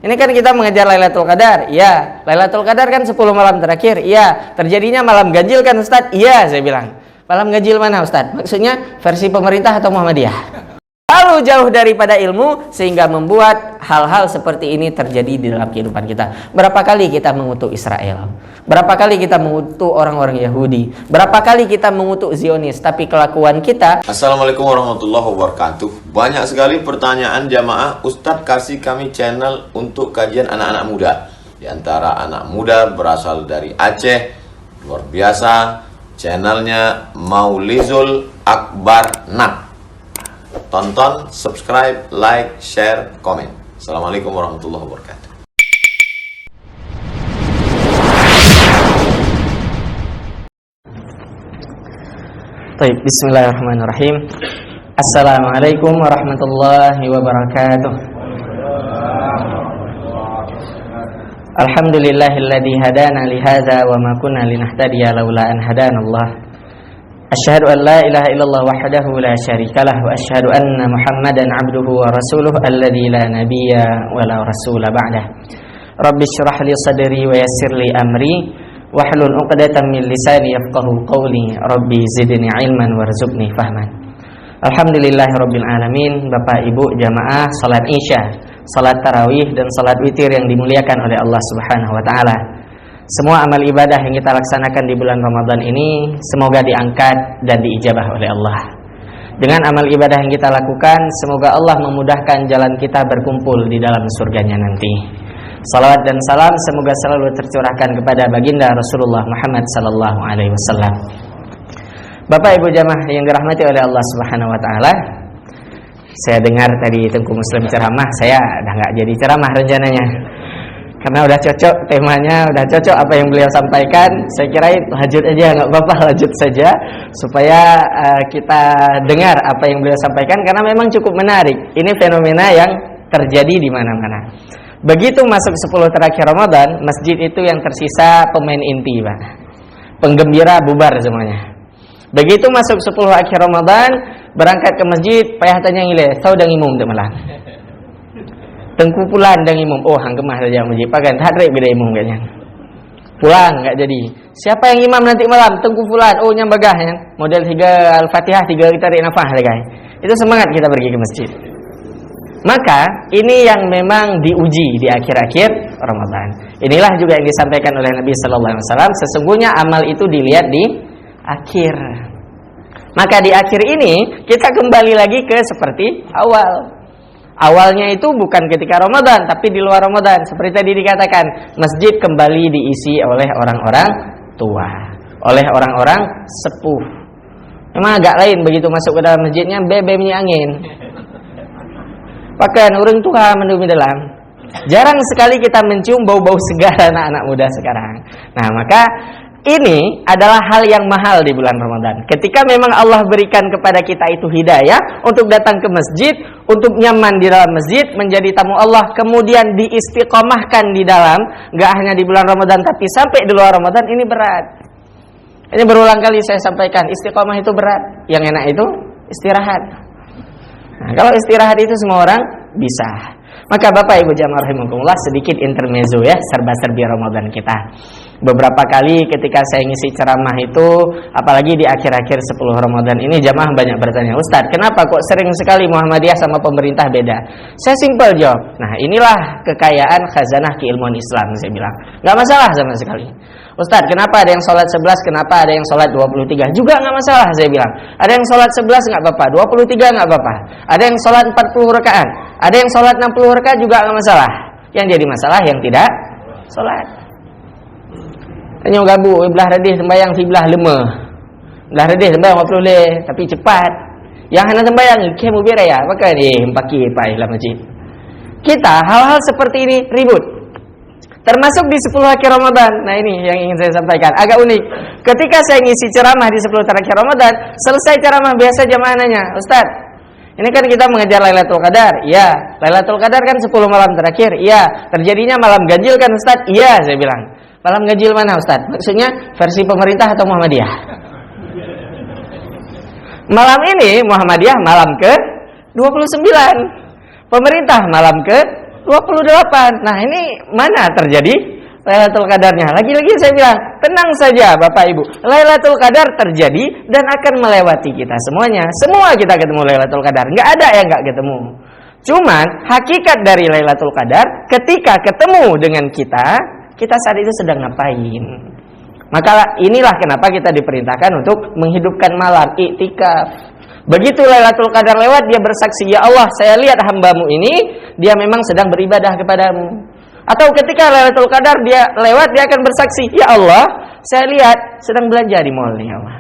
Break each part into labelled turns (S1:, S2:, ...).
S1: Ini kan kita mengejar Lailatul Qadar. Iya. Lailatul Qadar kan 10 malam terakhir. Iya. Terjadinya malam ganjil kan Ustaz? Iya, saya bilang. Malam ganjil mana Ustaz? Maksudnya versi pemerintah atau Muhammadiyah? Terlalu jauh daripada ilmu sehingga membuat hal-hal seperti ini terjadi di dalam kehidupan kita. Berapa kali kita mengutuk Israel? Berapa kali kita mengutuk orang-orang Yahudi? Berapa kali kita mengutuk Zionis? Tapi kelakuan kita...
S2: Assalamualaikum warahmatullahi wabarakatuh. Banyak sekali pertanyaan jamaah, Ustadz kasih kami channel untuk kajian anak-anak muda. Di antara anak muda berasal dari Aceh, luar biasa, channelnya Maulizul Akbar Nak. Tonton, subscribe, like, share, komen. Assalamualaikum warahmatullahi wabarakatuh.
S1: Baik, bismillahirrahmanirrahim. Assalamualaikum warahmatullahi wabarakatuh. Alhamdulillahilladzi hadana li hadza wa ma kunna linahtadiya laula an hadanallah. Asyhadu an la ilaha illallah wahdahu la syarikalah wa asyhadu anna Muhammadan abduhu wa rasuluh alladzi la nabiyya wa la rasula ba'dah. Rabbi shrah li sadri wa yassir li amri wahlul 'uqdatam min lisani yafqahu qawli. Rabbi zidni ilman warzuqni fahman. Alhamdulillahirabbil alamin. Bapak Ibu jamaah salat Isya, salat tarawih dan salat witir yang dimuliakan oleh Allah Subhanahu wa taala. Semua amal ibadah yang kita laksanakan di bulan Ramadan ini semoga diangkat dan diijabah oleh Allah. Dengan amal ibadah yang kita lakukan, semoga Allah memudahkan jalan kita berkumpul di dalam surganya nanti. Salawat dan salam semoga selalu tercurahkan kepada baginda Rasulullah Muhammad sallallahu alaihi wasallam. Bapak Ibu jamaah yang dirahmati oleh Allah Subhanahu wa taala, saya dengar tadi Tengku Muslim ceramah, saya udah nggak jadi ceramah rencananya. Karena udah cocok temanya, udah cocok apa yang beliau sampaikan. Saya kirain lanjut aja, nggak apa-apa, lanjut saja supaya kita dengar apa yang beliau sampaikan karena memang cukup menarik. Ini fenomena yang terjadi di mana-mana. Begitu masuk 10 terakhir Ramadan, masjid itu yang tersisa pemain inti, Pak. Penggembira bubar semuanya. Begitu masuk 10 akhir Ramadan, berangkat ke masjid, payah tanya ngile, tahu dang imum teu malah. Tengku pulan dang imum, oh hang kemah saja masjid, pakai hadrek beda imum kayaknya. Pulang enggak jadi. Siapa yang imam nanti malam? Tengku pulan, oh nyambagah ya. Model 3 Al-Fatihah, 3 kita tarik nafas guys. Itu semangat kita pergi ke masjid. Maka ini yang memang diuji di akhir-akhir Ramadan. Inilah juga yang disampaikan oleh Nabi sallallahu alaihi wasallam, sesungguhnya amal itu dilihat di akhir. Maka di akhir ini kita kembali lagi ke seperti awal. Awalnya itu bukan ketika Ramadan, tapi di luar Ramadan. Seperti tadi dikatakan, masjid kembali diisi oleh orang-orang tua, oleh orang-orang sepuh. Memang agak lain begitu masuk ke dalam masjidnya, bebemnya angin. Pakai orang tua mendung di dalam. Jarang sekali kita mencium bau-bau segar anak-anak muda sekarang. Nah, maka ini adalah hal yang mahal di bulan Ramadan. Ketika memang Allah berikan kepada kita itu hidayah untuk datang ke masjid, untuk nyaman di dalam masjid, menjadi tamu Allah, kemudian diistiqomahkan di dalam, gak hanya di bulan Ramadan tapi sampai di luar Ramadan, ini berat. Ini berulang kali saya sampaikan, istiqomah itu berat. Yang enak itu istirahat. Nah, kalau istirahat itu semua orang bisa. Maka Bapak Ibu jamaah rahimakumullah, sedikit intermezzo ya, serba-serbi Ramadan kita. Beberapa kali ketika saya ngisi ceramah itu, apalagi di akhir-akhir 10 Ramadan ini, jamaah banyak bertanya, Ustaz, kenapa kok sering sekali Muhammadiyah sama pemerintah beda? Saya simpel jawab, nah inilah kekayaan khazanah keilmuan Islam, saya bilang. Gak masalah sama sekali. Ustaz, kenapa ada yang sholat 11, kenapa ada yang sholat 23? Juga gak masalah, saya bilang. Ada yang sholat 11 gak apa-apa, 23 gak apa-apa. Ada yang sholat 40 rakaat, ada yang sholat 60 rakaat juga gak masalah. Yang jadi masalah yang tidak sholat. Tanya gabu, belah radih sembahyang sebelah lemah. Belah radih sembahyang 50 leh, tapi cepat. Yang hendak sembahyang, kemu biar ya, pakai ni, empaki pai dalam masjid. Kita hal-hal seperti ini ribut. Termasuk di 10 akhir Ramadan. Nah ini yang ingin saya sampaikan, agak unik. Ketika saya ngisi ceramah di 10 terakhir Ramadan, selesai ceramah biasa jamaah nanya, Ustaz, ini kan kita mengejar Lailatul Qadar. Iya, Lailatul Qadar kan 10 malam terakhir. Iya, terjadinya malam ganjil kan Ustaz? Iya, saya bilang. Malam ganjil mana Ustaz? Maksudnya versi pemerintah atau Muhammadiyah? Malam ini Muhammadiyah malam ke 29, pemerintah malam ke 28. 28. Nah, ini mana terjadi Lailatul Qadarnya? Lagi-lagi saya bilang, tenang saja Bapak Ibu. Lailatul Qadar terjadi dan akan melewati kita semuanya. Semua kita ketemu Lailatul Qadar. Enggak ada yang enggak ketemu. Cuman hakikat dari Lailatul Qadar ketika ketemu dengan kita saat itu sedang ngapain? Maka inilah kenapa kita diperintahkan untuk menghidupkan malam, iktikaf. Begitu Lailatul Qadar lewat, dia bersaksi, ya Allah, saya lihat hambamu ini, dia memang sedang beribadah kepadamu. Atau ketika Lailatul Qadar dia lewat, dia akan bersaksi, ya Allah, saya lihat sedang belanja di mall nih, Allah.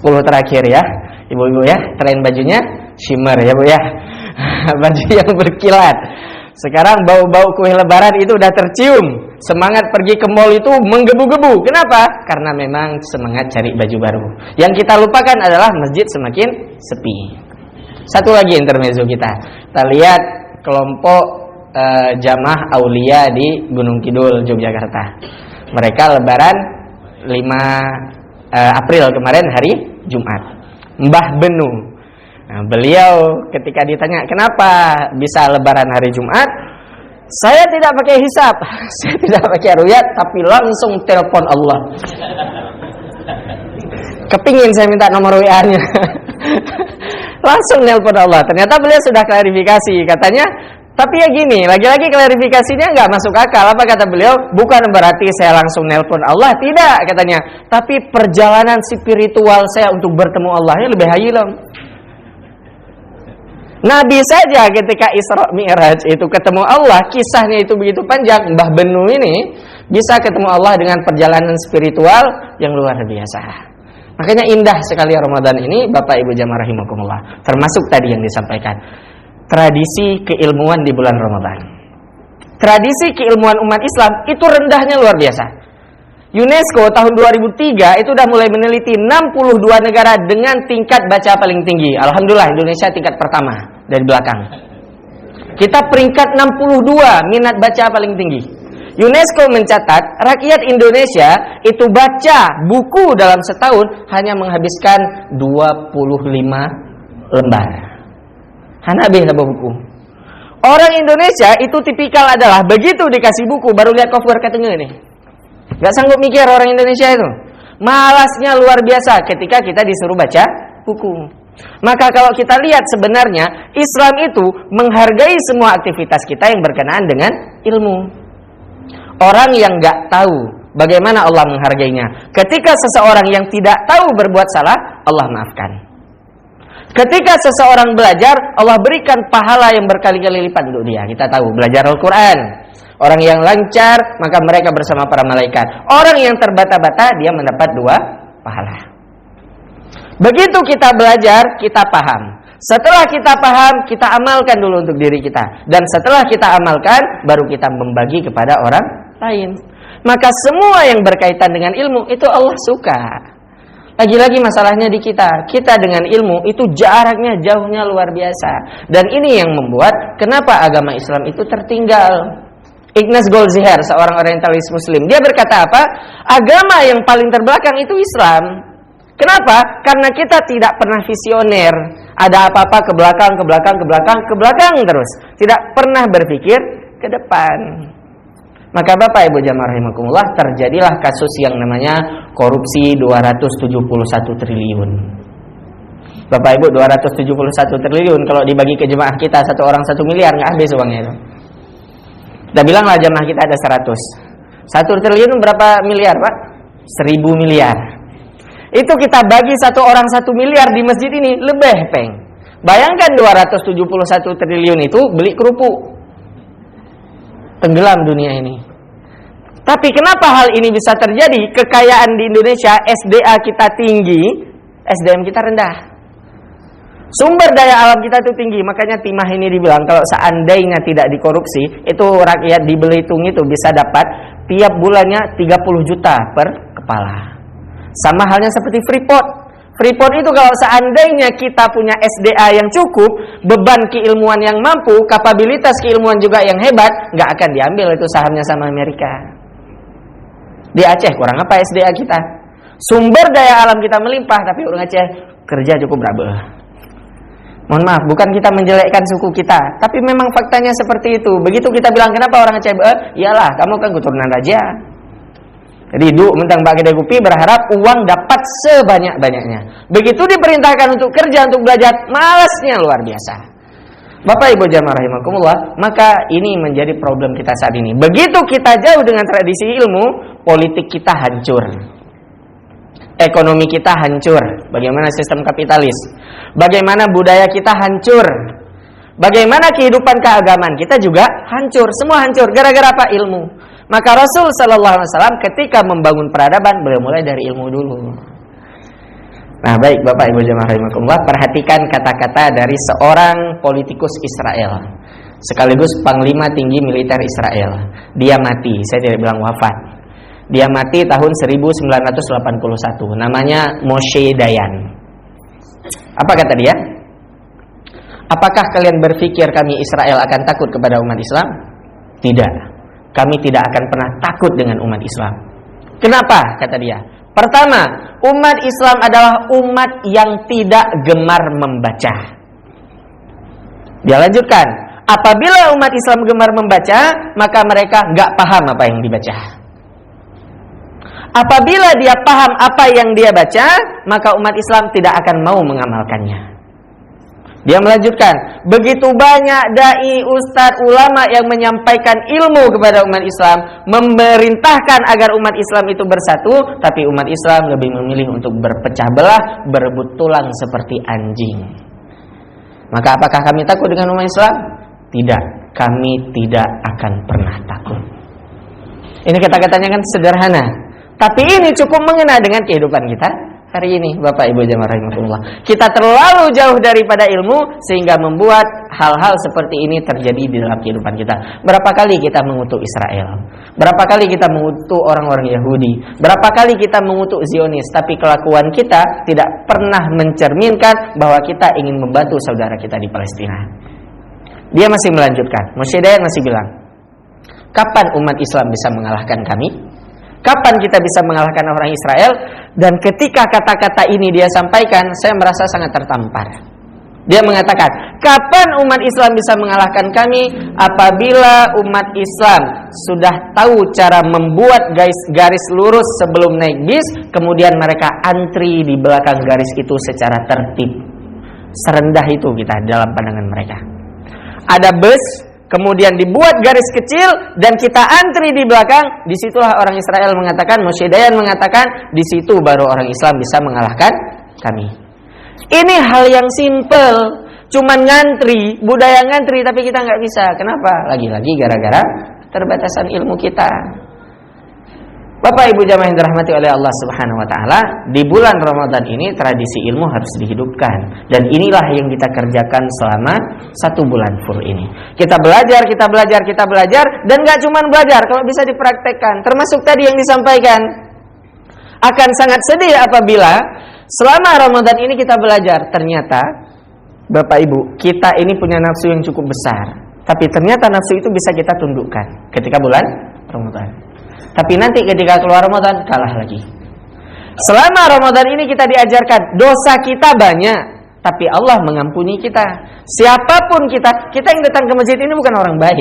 S1: 10 terakhir ya, ibu-ibu ya, tren bajunya shimmer ya Bu ya. Baju yang berkilat. Sekarang bau-bau kue lebaran itu udah tercium. Semangat pergi ke mall itu menggebu-gebu. Kenapa? Karena memang semangat cari baju baru. Yang kita lupakan adalah masjid semakin sepi. Satu lagi intermezzo kita. Kita lihat kelompok jamaah aulia di Gunung Kidul, Yogyakarta. Mereka lebaran 5 April kemarin hari Jumat. Mbah Benu. Nah, beliau ketika ditanya kenapa bisa lebaran hari Jumat, saya tidak pakai hisab, saya tidak pakai ruyat, tapi langsung telepon Allah. Kepingin saya minta nomor WA-nya. Langsung telepon Allah. Ternyata beliau sudah klarifikasi, katanya. Tapi ya gini, lagi-lagi klarifikasinya nggak masuk akal. Apa kata beliau? Bukan berarti saya langsung nelpon Allah, tidak katanya. Tapi perjalanan spiritual saya untuk bertemu Allahnya lebih hayilam. Nabi saja ketika Isra Mi'raj itu ketemu Allah, kisahnya itu begitu panjang. Mbah Benu ini bisa ketemu Allah dengan perjalanan spiritual yang luar biasa. Makanya indah sekali Ramadan ini, Bapak Ibu jamaah rahimakumullah. Termasuk tadi yang disampaikan, tradisi keilmuan di bulan Ramadan. Tradisi keilmuan umat Islam itu rendahnya luar biasa. UNESCO tahun 2003 itu sudah mulai meneliti 62 negara dengan tingkat baca paling tinggi. Alhamdulillah Indonesia tingkat pertama dari belakang. Kita peringkat 62 minat baca paling tinggi. UNESCO mencatat rakyat Indonesia itu baca buku dalam setahun hanya menghabiskan 25 lembar. Hanya habis buku. Orang Indonesia itu tipikal adalah begitu dikasih buku baru lihat cover katanya ini. Gak sanggup mikir orang Indonesia itu. Malasnya luar biasa ketika kita disuruh baca buku. Maka kalau kita lihat sebenarnya Islam itu menghargai semua aktivitas kita yang berkenaan dengan ilmu. Orang yang gak tahu bagaimana Allah menghargainya. Ketika seseorang yang tidak tahu berbuat salah, Allah maafkan. Ketika seseorang belajar, Allah berikan pahala yang berkali-kali lipat untuk dia. Kita tahu belajar Al-Quran. Orang yang lancar, maka mereka bersama para malaikat. Orang yang terbata-bata, dia mendapat 2 pahala. Begitu kita belajar, kita paham. Setelah kita paham, kita amalkan dulu untuk diri kita. Dan setelah kita amalkan, baru kita membagi kepada orang lain. Maka semua yang berkaitan dengan ilmu, itu Allah suka. Lagi-lagi masalahnya di kita. Kita dengan ilmu, itu jaraknya jauhnya luar biasa. Dan ini yang membuat, kenapa agama Islam itu tertinggal. Ignaz Goldziher, seorang orientalis muslim, dia berkata apa? Agama yang paling terbelakang itu Islam. Kenapa? Karena kita tidak pernah visioner. Ada apa-apa ke belakang, ke belakang, ke belakang, ke belakang terus. Tidak pernah berpikir ke depan. Maka Bapak Ibu jamaah rahimakumullah, terjadilah kasus yang namanya korupsi 271 triliun. Bapak Ibu, 271 triliun kalau dibagi ke jemaah kita, satu orang 1 miliar, nggak habis uangnya itu. Kita bilanglah jamaah kita ada 100. 1 triliun berapa miliar, Pak? 1000 miliar. Itu kita bagi satu orang 1 miliar di masjid ini, lebih peng. Bayangkan 271 triliun itu beli kerupuk. Tenggelam dunia ini. Tapi kenapa hal ini bisa terjadi? Kekayaan di Indonesia, SDA kita tinggi, SDM kita rendah. Sumber daya alam kita itu tinggi, makanya timah ini dibilang kalau seandainya tidak dikorupsi, itu rakyat di Belitung itu bisa dapat tiap bulannya 30 juta per kepala. Sama halnya seperti Freeport. Freeport itu kalau seandainya kita punya SDA yang cukup, beban keilmuan yang mampu, kapabilitas keilmuan juga yang hebat, nggak akan diambil itu sahamnya sama Amerika. Di Aceh kurang apa SDA kita? Sumber daya alam kita melimpah, tapi orang Aceh kerja cukup berabeh. Mohon maaf, bukan kita menjelekkan suku kita, tapi memang faktanya seperti itu. Begitu kita bilang kenapa orang Aceh, iyalah kamu kan keturunan raja. Jadi mentang bagi gupi berharap uang dapat sebanyak-banyaknya. Begitu diperintahkan untuk kerja, untuk belajar, malasnya luar biasa. Bapak Ibu jamaah rahimakumullah, maka ini menjadi problem kita saat ini. Begitu kita jauh dengan tradisi ilmu, politik kita hancur. Ekonomi kita hancur. Bagaimana sistem kapitalis? Bagaimana budaya kita hancur? Bagaimana kehidupan keagamaan kita juga hancur. Semua hancur gara-gara apa? Ilmu. Maka Rasul sallallahu alaihi wasallam ketika membangun peradaban beliau mulai dari ilmu dulu. Nah, baik Bapak Ibu jamaah rahimakumullah, perhatikan kata-kata dari seorang politikus Israel, sekaligus panglima tinggi militer Israel. Dia mati, saya tidak bilang wafat. Dia mati tahun 1981. Namanya Moshe Dayan. Apa kata dia? Apakah kalian berpikir kami Israel akan takut kepada umat Islam? Tidak. Kami tidak akan pernah takut dengan umat Islam. Kenapa? Kata dia. Pertama, umat Islam adalah umat yang tidak gemar membaca. Dia lanjutkan, apabila umat Islam gemar membaca, maka mereka nggak paham apa yang dibaca. Apabila dia paham apa yang dia baca, maka umat Islam tidak akan mau mengamalkannya. Dia melanjutkan, begitu banyak dai, ustadz, ulama yang menyampaikan ilmu kepada umat Islam, memerintahkan agar umat Islam itu bersatu, tapi umat Islam lebih memilih untuk berpecah belah, berebut tulang seperti anjing. Maka apakah kami takut dengan umat Islam? Tidak, kami tidak akan pernah takut. Ini kata-katanya kan sederhana, tapi ini cukup mengena dengan kehidupan kita hari ini, Bapak Ibu jamaah rahimakumullah. Kita terlalu jauh daripada ilmu sehingga membuat hal-hal seperti ini terjadi di dalam kehidupan kita. Berapa kali kita mengutuk Israel? Berapa kali kita mengutuk orang-orang Yahudi? Berapa kali kita mengutuk Zionis? Tapi kelakuan kita tidak pernah mencerminkan bahwa kita ingin membantu saudara kita di Palestina. Dia masih melanjutkan. Moshe Dayan masih bilang, kapan umat Islam bisa mengalahkan kami? Kapan kita bisa mengalahkan orang Israel? Dan ketika kata-kata ini dia sampaikan, saya merasa sangat tertampar. Dia mengatakan, kapan umat Islam bisa mengalahkan kami? Apabila umat Islam sudah tahu cara membuat garis lurus sebelum naik bis, kemudian mereka antri di belakang garis itu secara tertib. Serendah itu kita dalam pandangan mereka. Ada bus, kemudian dibuat garis kecil dan kita antri di belakang. Disitulah orang Israel mengatakan, Moshe Dayan mengatakan, di situ baru orang Islam bisa mengalahkan kami. Ini hal yang simple, cuman ngantri, budaya ngantri, tapi kita nggak bisa. Kenapa? Lagi-lagi gara-gara keterbatasan ilmu kita. Bapak Ibu jamaah yang dirahmati oleh Allah Subhanahu wa taala, di bulan Ramadan ini tradisi ilmu harus dihidupkan, dan inilah yang kita kerjakan selama 1 bulan full ini. Kita belajar, dan gak cuma belajar, kalau bisa dipraktekkan. Termasuk tadi yang disampaikan, akan sangat sedih apabila selama Ramadan ini kita belajar, ternyata Bapak Ibu, kita ini punya nafsu yang cukup besar, tapi ternyata nafsu itu bisa kita tundukkan ketika bulan Ramadan. Tapi nanti ketika keluar Ramadan, kalah lagi. Selama Ramadan ini kita diajarkan, dosa kita banyak, tapi Allah mengampuni kita. Siapapun kita yang datang ke masjid ini bukan orang baik.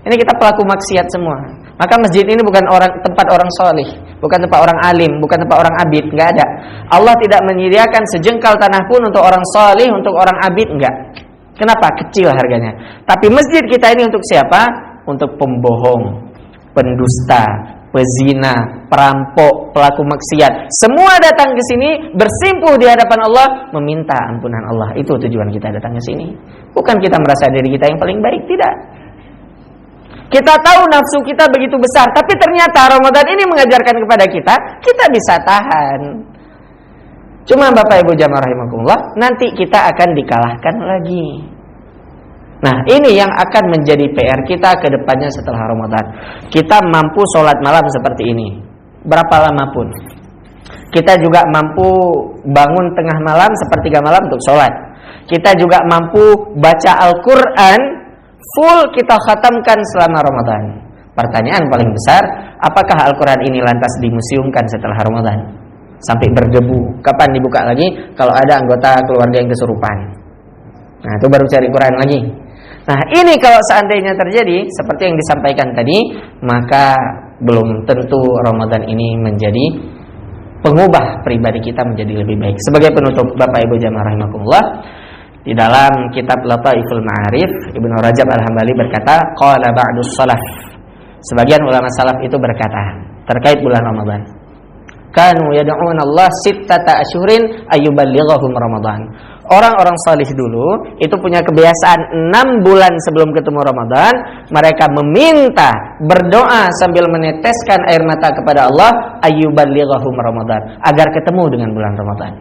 S1: Ini kita pelaku maksiat semua. Maka masjid ini bukan tempat orang soleh, bukan tempat orang alim, bukan tempat orang abid, enggak ada. Allah tidak menyediakan sejengkal tanah pun untuk orang soleh, untuk orang abid, enggak. Kenapa? Kecil harganya. Tapi masjid kita ini untuk siapa? Untuk pembohong, pendusta, pezina, perampok, pelaku maksiat. Semua datang ke sini bersimpuh di hadapan Allah meminta ampunan Allah. Itu tujuan kita datang ke sini. Bukan kita merasa diri kita yang paling baik, tidak. Kita tahu nafsu kita begitu besar, tapi ternyata Ramadan ini mengajarkan kepada kita bisa tahan. Cuma Bapak Ibu jamaah rahimakumullah, nanti kita akan dikalahkan lagi. Nah, ini yang akan menjadi PR kita ke depannya setelah Ramadan. Kita mampu sholat malam seperti ini, berapa lama pun. Kita juga mampu bangun tengah malam, sepertiga malam untuk sholat. Kita juga mampu baca Al-Quran full, kita khatamkan selama Ramadan. Pertanyaan paling besar, apakah Al-Quran ini lantas dimuseumkan setelah Ramadan? Sampai berdebu. Kapan dibuka lagi? Kalau ada anggota keluarga yang kesurupan. Nah, itu baru cari Quran lagi. Nah, ini kalau seandainya terjadi seperti yang disampaikan tadi, maka belum tentu Ramadan ini menjadi pengubah pribadi kita menjadi lebih baik. Sebagai penutup, Bapak Ibu jamaah rahimakumullah, di dalam kitab Lataiful Ma'arif, Ibnu Rajab Al-Hambali berkata, qala ba'dus salaf. Sebagian ulama salaf itu berkata terkait bulan Ramadan, kanu yad'una Allah sittata asyhurin ayyuballighahum Ramadan. Orang-orang salih dulu itu punya kebiasaan 6 bulan sebelum ketemu Ramadan, mereka meminta, berdoa sambil meneteskan air mata kepada Allah, ayyuballighahum Ramadan, agar ketemu dengan bulan Ramadan.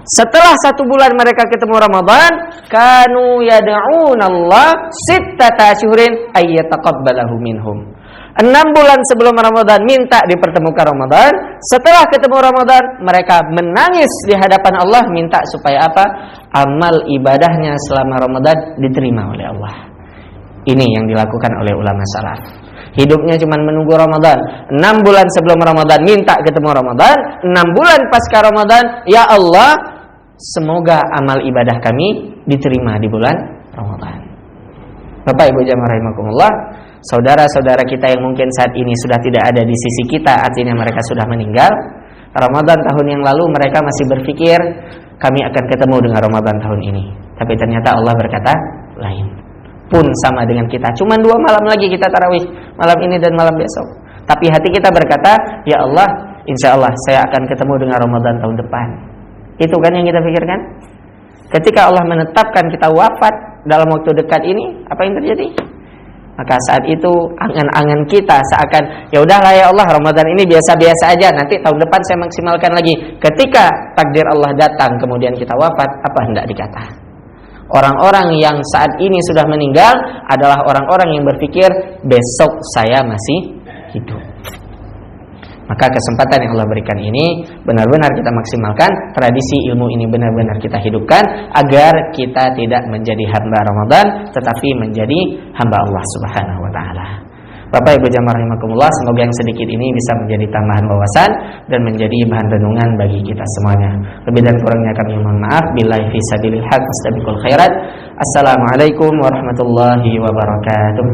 S1: Setelah 1 bulan mereka ketemu Ramadan, kanu yad'una Allah sittata asyhurin ayyataqabbalahu minhum. 6 bulan sebelum Ramadan minta dipertemukan Ramadan. Setelah ketemu Ramadan, mereka menangis di hadapan Allah, minta supaya apa? Amal ibadahnya selama Ramadan diterima oleh Allah. Ini yang dilakukan oleh ulama salaf. Hidupnya cuma menunggu Ramadan. 6 bulan sebelum Ramadan minta ketemu Ramadan. 6 bulan pasca Ramadan, ya Allah, semoga amal ibadah kami diterima di bulan Ramadan. Bapak Ibu jamaah rahimakumullah, saudara-saudara kita yang mungkin saat ini sudah tidak ada di sisi kita, artinya mereka sudah meninggal. Ramadan tahun yang lalu mereka masih berpikir kami akan ketemu dengan Ramadan tahun ini. Tapi ternyata Allah berkata lain. Pun sama dengan kita, cuma 2 malam lagi kita tarawih, malam ini dan malam besok. Tapi hati kita berkata, ya Allah, insya Allah saya akan ketemu dengan Ramadan tahun depan. Itu kan yang kita pikirkan. Ketika Allah menetapkan kita wafat dalam waktu dekat ini, apa yang terjadi? Maka saat itu angan-angan kita seakan, ya udahlah ya Allah, Ramadan ini biasa-biasa aja, nanti tahun depan saya maksimalkan lagi. Ketika takdir Allah datang kemudian kita wafat, apa hendak dikata? Orang-orang yang saat ini sudah meninggal adalah orang-orang yang berpikir besok saya masih hidup. Maka kesempatan yang Allah berikan ini benar-benar kita maksimalkan, tradisi ilmu ini benar-benar kita hidupkan agar kita tidak menjadi hamba Ramadan tetapi menjadi hamba Allah Subhanahu wa taala. Bapak Ibu jamaah rahimakumullah, semoga yang sedikit ini bisa menjadi tambahan wawasan dan menjadi bahan renungan bagi kita semuanya. Lebih dan kurangnya kami mohon maaf. Billahi fi sabilil haq, fastabiqul khairat. Assalamualaikum warahmatullahi wabarakatuh.